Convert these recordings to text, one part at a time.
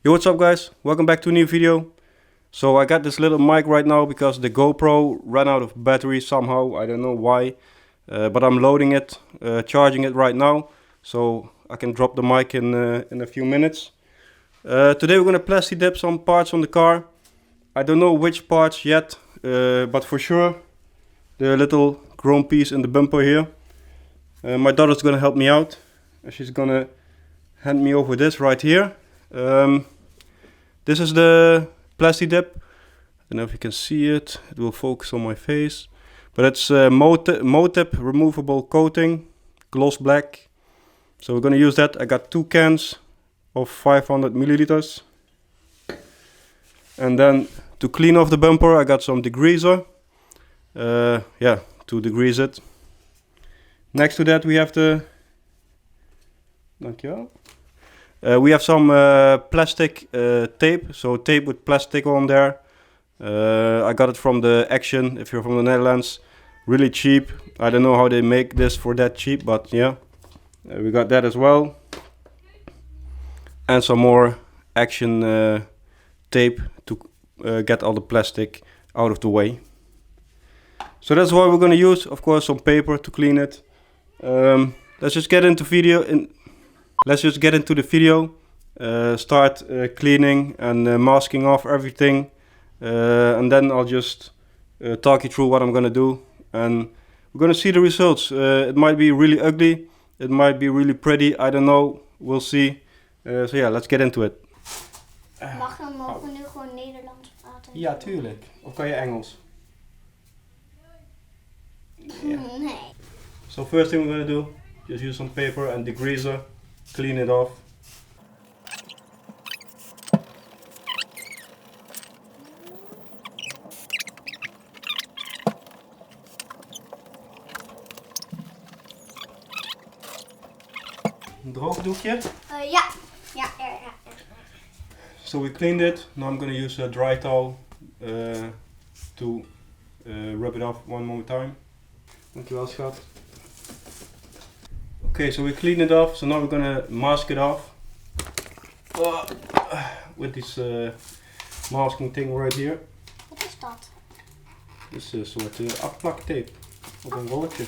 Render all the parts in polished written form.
Yo, what's up guys? Welcome back to a new video. So I got this little mic right now because the GoPro ran out of battery somehow. I don't know why, but I'm loading it, charging it right now, so I can drop the mic in a few minutes. Today we're gonna plasti dip some parts on the car. I don't know which parts yet, but for sure the little chrome piece in the bumper here. My daughter's gonna help me out. She's gonna hand me over this right here. This is the plasti dip. I don't know if you can see it. It will focus on my face. But it's Motip removable coating, gloss black. So we're gonna use that. I got 2 cans of 500 milliliters. And then to clean off the bumper, I got some degreaser. Yeah, to degrease it. Next to that we have the... Dankjewel. We have some plastic tape, so tape with plastic on there. I got it from the Action, if you're from the Netherlands. Really cheap. I don't know how they make this for that cheap, but yeah. We got that as well. And some more Action tape to get all the plastic out of the way. So that's what we're gonna use. Of course, some paper to clean it. Let's just get into the video. Start cleaning and masking off everything, and then I'll just talk you through what I'm gonna do, and we're gonna see the results. It might be really ugly, it might be really pretty, I don't know, we'll see. So yeah, let's get into it. Mogen we nu gewoon Nederlands praten? Ja, tuurlijk. Of kan je Engels? Yeah. Nee. So first thing we're gonna do, just use some paper and degreaser, clean it off. Een droogdoekje. Ja. So we cleaned it. Now I'm gonna use a dry towel to rub it off one more time. Dankjewel schat. Okay, so we cleaned it off. So now we're gonna mask it off with this masking thing right here. Wat is dat? Dit is een soort afplaktape op een rolletje.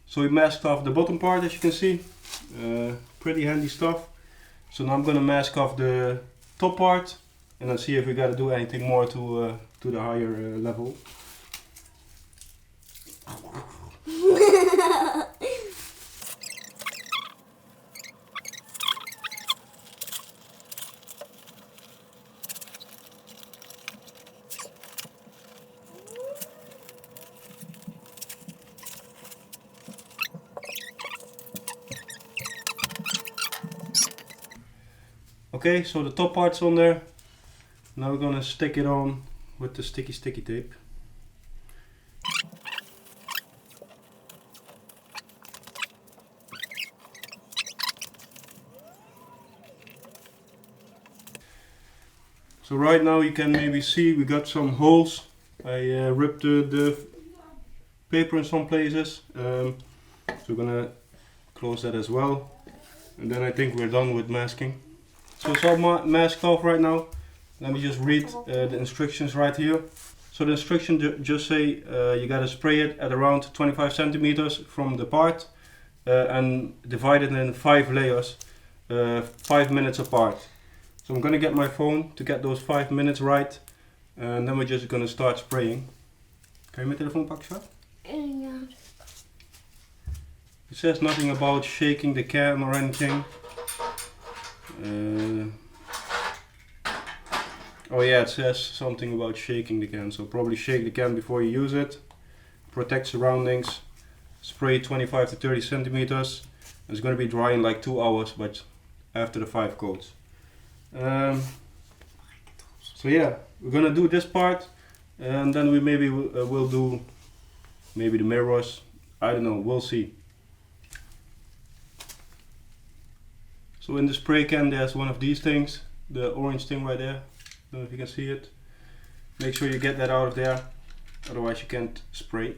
So we masked off the bottom part, as you can see. Pretty handy stuff. So now I'm gonna mask off the top part and then see if we gotta do anything more to the higher level. Okay, so the top part's on there. Now we're gonna stick it on with the sticky tape. So right now you can maybe see we got some holes. I ripped the paper in some places. So we're gonna close that as well. And then I think we're done with masking. So it's all masked off right now. Let me just read the instructions right here. So the instructions just say you gotta spray it at around 25 centimeters from the part and divide it in 5 layers, 5 minutes apart. So I'm gonna get my phone to get those 5 minutes right, and then we're just gonna start spraying. Kan je mijn telefoon pakken, schat? Ja. It says nothing about shaking the can or anything. Oh yeah, it says something about shaking the can, so probably shake the can before you use it. Protect surroundings. Spray 25 to 30 centimeters. It's going to be dry in like 2 hours, but after the 5 coats. So yeah, we're gonna do this part, and then we maybe will do maybe the mirrors. I don't know, we'll see. So in the spray can there's one of these things, the orange thing right there. Don't know if you can see it. Make sure you get that out of there. otherwise you can't spray.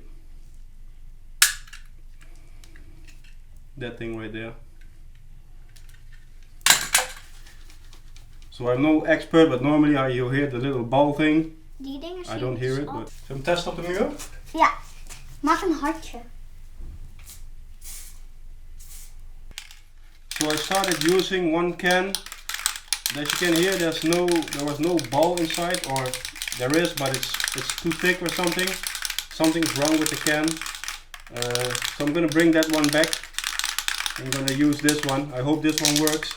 That thing right there. So I'm no expert, but normally you hear the little bal thing. Die dingen I don't hear it, but... Zullen we hem testen op de muur? Ja, maak een hartje. So I started using one can. As you can hear, there was no ball inside, or there is, but it's too thick or something. Something's wrong with the can. So I'm gonna bring that one back. I'm gonna use this one. I hope this one works,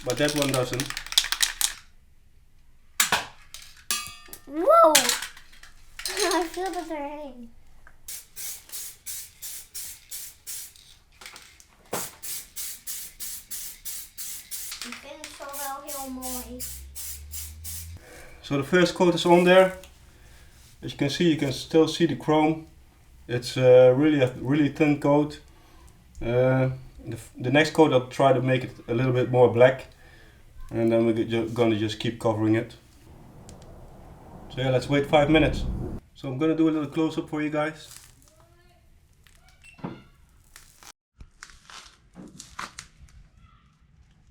but that one doesn't. Wow! I feel dat erheen. Ik vind het zo wel heel mooi. So the first coat is on there. As you can still see the chrome. It's really a really thin coat. The next coat I'll try to make it a little bit more black, and then we're gonna just keep covering it. So yeah, let's wait 5 minutes. So I'm gonna do a little close-up for you guys.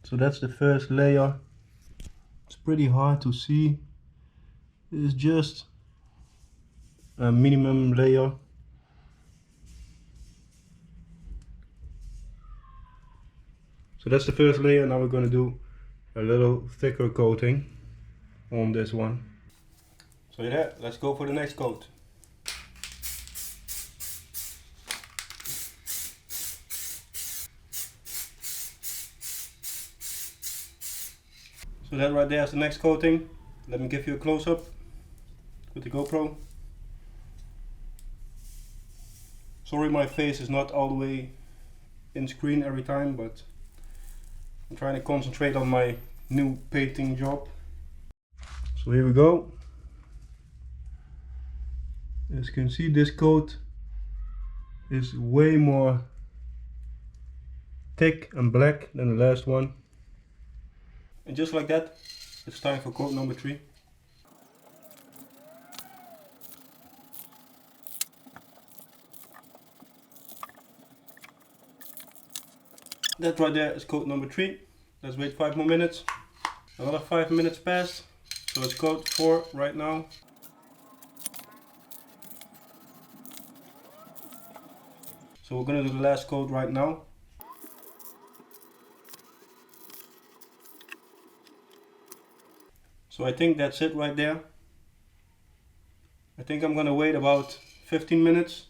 So that's the first layer. It's pretty hard to see. It's just a minimum layer. So that's the first layer. Now we're going to do a little thicker coating on this one. So yeah, let's go for the next coat. So that right there is the next coating. Let me give you a close-up with the GoPro. Sorry my face is not all the way in screen every time, but I'm trying to concentrate on my new painting job. So here we go. As you can see, this coat is way more thick and black than the last one. And just like that, it's time for coat number 3. That right there is coat number 3. Let's wait 5 more minutes. Another 5 minutes passed, so it's coat 4 right now. So we're gonna do the last coat right now. So I think that's it right there. I think I'm gonna wait about 15 minutes.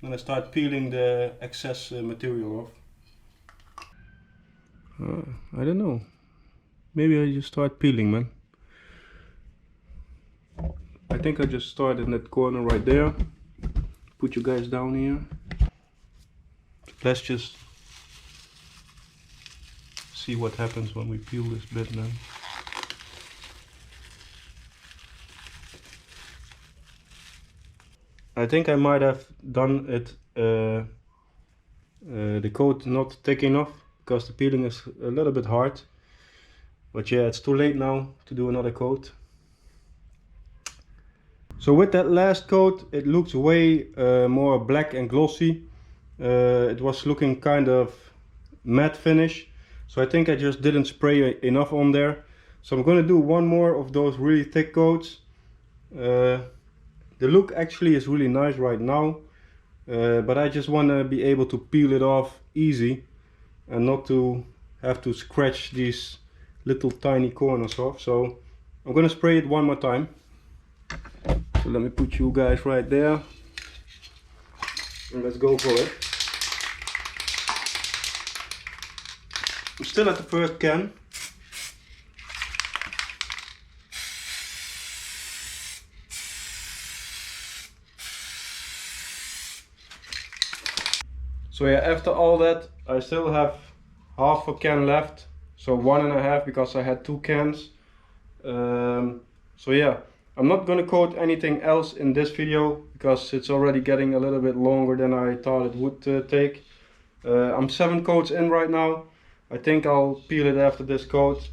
I'm gonna start peeling the excess material off. I don't know. Maybe I just start peeling, man. I think I just start in that corner right there. Put you guys down here. Let's just see what happens when we peel this bit, man. I think I might have done it the coat not thick enough, because the peeling is a little bit hard. But yeah, it's too late now to do another coat. So with that last coat, it looks way more black and glossy. It was looking kind of matte finish. So I think I just didn't spray enough on there. So I'm gonna do one more of those really thick coats. The look actually is really nice right now, but I just want to be able to peel it off easy and not to have to scratch these little tiny corners off. So I'm gonna spray it one more time. So let me put you guys right there and let's go for it. I'm still at the first can. So yeah, after all that, I still have half a can left. So 1.5, because I had 2 cans. So yeah, I'm not gonna coat anything else in this video, because it's already getting a little bit longer than I thought it would take. I'm 7 coats in right now. I think I'll peel it after this coat.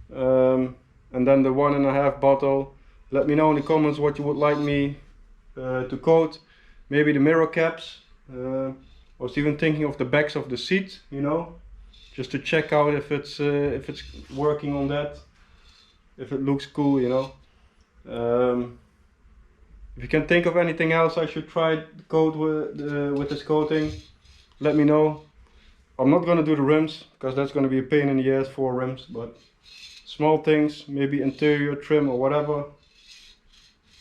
And then the 1.5 bottle. Let me know in the comments what you would like me to coat. Maybe the mirror caps. I was even thinking of the backs of the seat, you know, just to check out if it's working on that, if it looks cool, you know. If you can think of anything else I should try to coat with this coating, let me know. I'm not gonna do the rims because that's gonna be a pain in the ass for rims, but small things, maybe interior trim or whatever.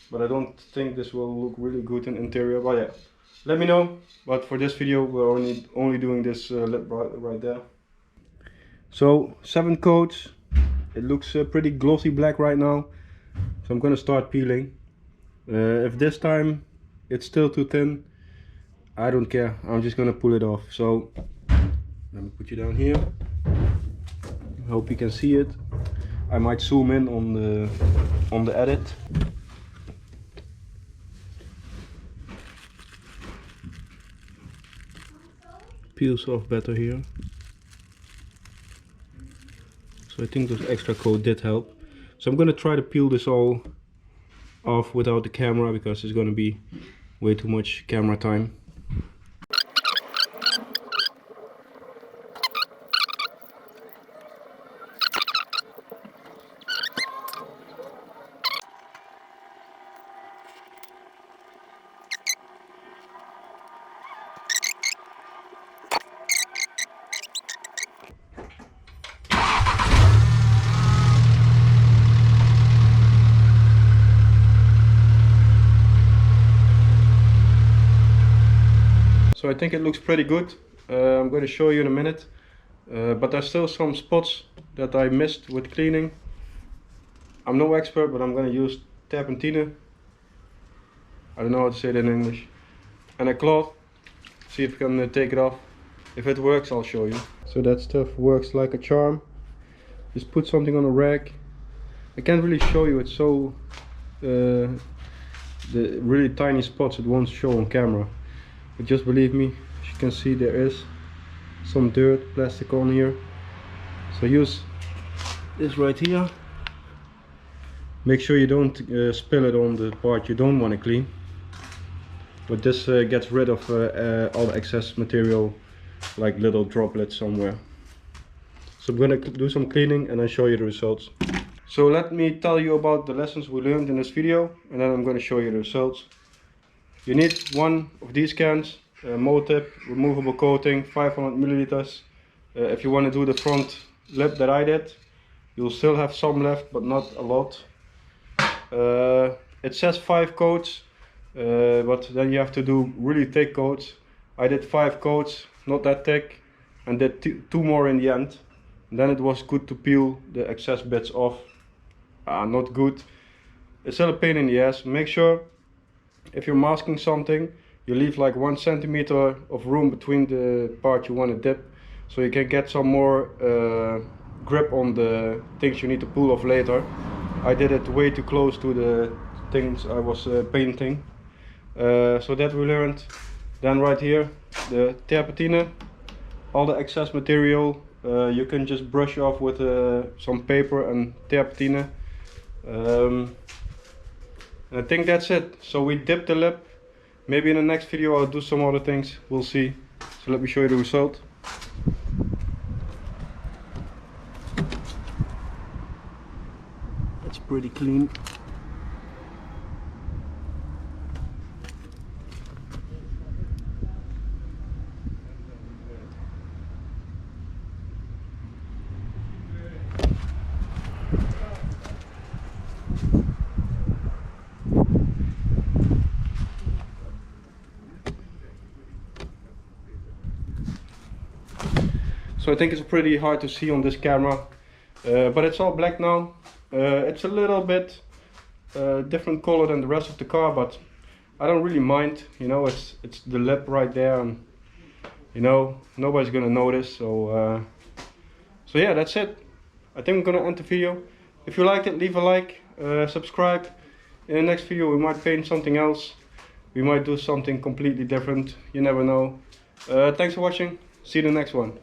But I don't think this will look really good in interior, but yeah, let me know. But for this video we're only doing this lip right there. So 7 coats, it looks pretty glossy black right now, so I'm gonna start peeling. If this time it's still too thin, I don't care, I'm just gonna pull it off. So let me put you down here. I hope you can see it. I might zoom in on the edit. Peels off better here. So I think this extra coat did help. So I'm gonna try to peel this all off without the camera because it's gonna be way too much camera time. So I think it looks pretty good. I'm going to show you in a minute. But there's still some spots that I missed with cleaning. I'm no expert, but I'm going to use turpentine. I don't know how to say that in English. And a cloth. See if I can take it off. If it works, I'll show you. So that stuff works like a charm. Just put something on a rag. I can't really show you, it's so the really tiny spots it won't show on camera. But just believe me, as you can see there is some dirt, plastic on here. So use this right here. Make sure you don't spill it on the part you don't want to clean. But this gets rid of all the excess material, like little droplets somewhere. So I'm gonna do some cleaning and then show you the results. So let me tell you about the lessons we learned in this video, and then I'm gonna show you the results. You need one of these cans, Multip removable coating, 500 milliliters. If you want to do the front lip that I did, you'll still have some left, but not a lot. It says 5 coats, but then you have to do really thick coats. I did 5 coats, not that thick, and did 2 more in the end. And then it was good to peel the excess bits off. Not good. It's still a pain in the ass. Make sure if you're masking something, you leave like 1 centimeter of room between the part you want to dip, so you can get some more grip on the things you need to pull off later. I did it way too close to the things I was painting. So that we learned. Then right here, the turpentine, all the excess material you can just brush off with some paper and turpentine. I think that's it. So we dipped the lip. Maybe in the next video I'll do some other things, we'll see. So let me show you the result. It's pretty clean. So I think it's pretty hard to see on this camera, but it's all black now. It's a little bit different color than the rest of the car, but I don't really mind. You know, it's the lip right there, and you know nobody's gonna notice. So so yeah, that's it. I think I'm gonna end the video. If you liked it, leave a like, subscribe. In the next video we might paint something else. We might do something completely different. You never know. Thanks for watching. See you in the next one.